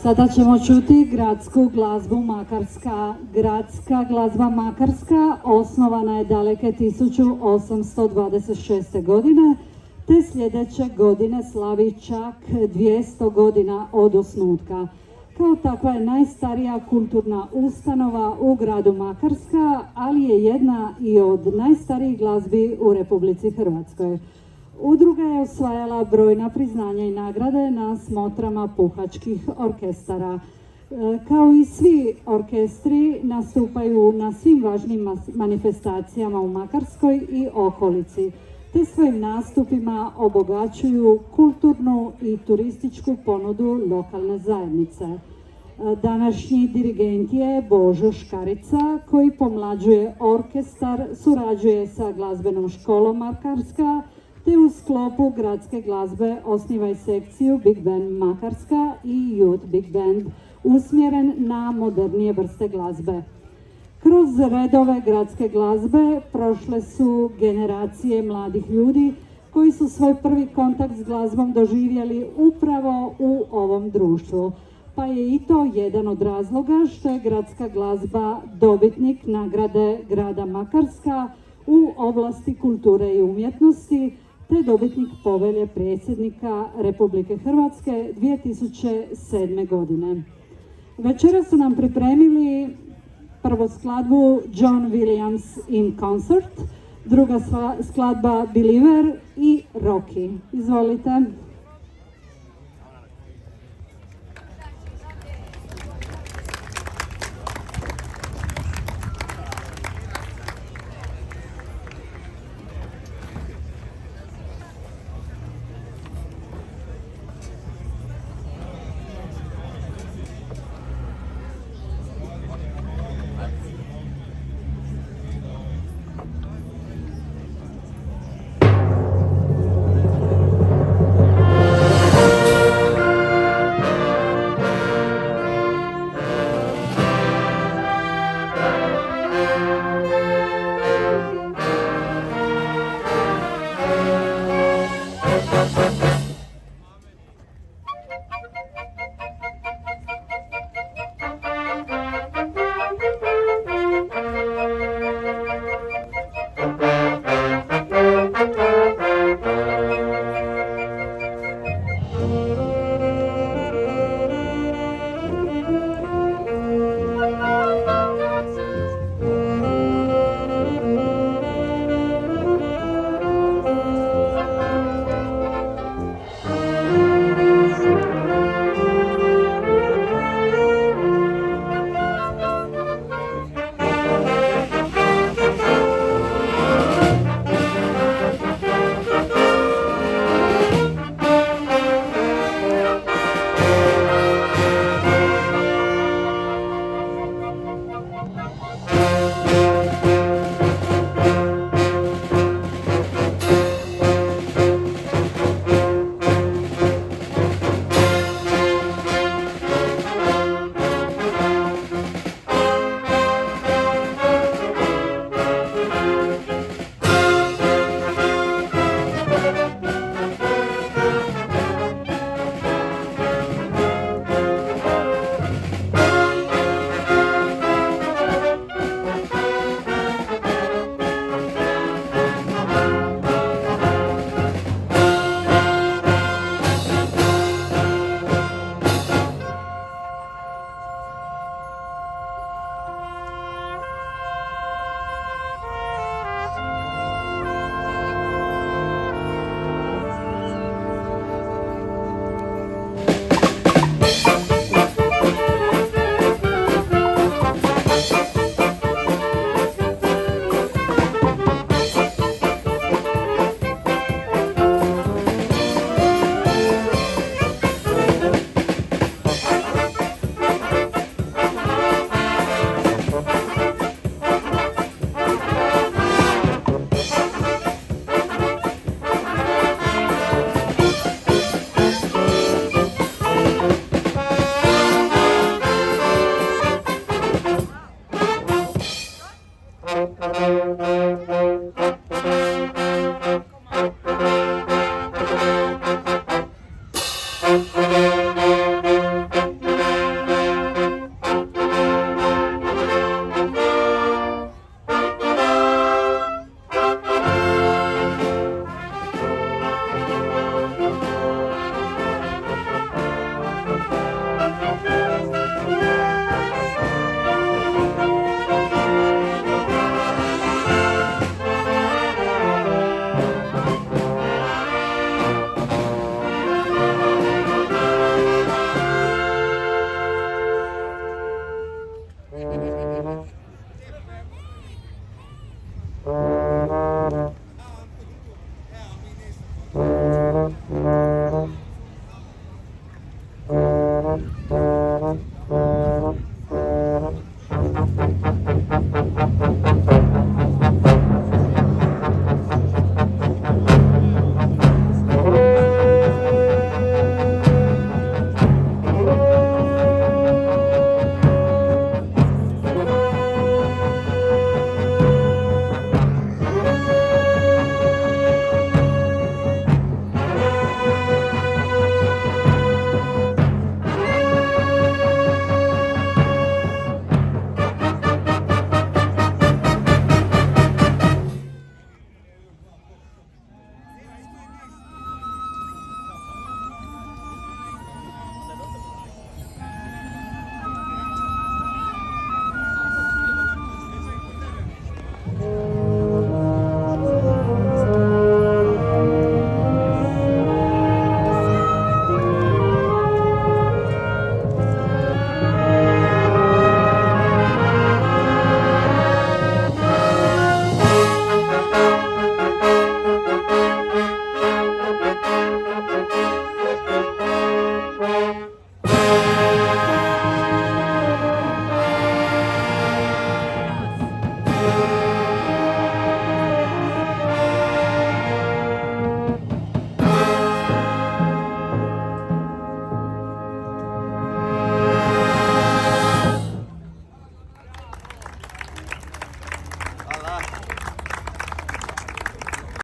Sada ćemo čuti gradsku glazbu Makarska. Gradska glazba Makarska osnovana je daleke 1826. godine, te sljedeće godine slavi čak 200 godina od osnutka. Kao takva je najstarija kulturna ustanova u gradu Makarska, ali je jedna i od najstarijih glazbi u Republici Hrvatskoj. Udruga je osvajala brojna priznanja i nagrade na smotrama puhačkih orkestara. Kao i svi orkestri nastupaju na svim važnim manifestacijama u Makarskoj i okolici, te svojim nastupima obogaćuju kulturnu i turističku ponudu lokalne zajednice. Današnji dirigent je Božo Škarica, koji pomlađuje orkestar, surađuje sa glazbenom školom Makarska, te u sklopu gradske glazbe osniva i sekciju Big Band Makarska i Youth Big Band, usmjeren na modernije vrste glazbe. Kroz redove gradske glazbe prošle su generacije mladih ljudi koji su svoj prvi kontakt s glazbom doživjeli upravo u ovom društvu. Pa je i to jedan od razloga što je gradska glazba dobitnik nagrade grada Makarska u oblasti kulture i umjetnosti, te dobitnik povelje predsjednika Republike Hrvatske 2007. godine. Večera su nam pripremili prvo skladbu John Williams in Concert, druga skladba Believer i Rocky. Izvolite.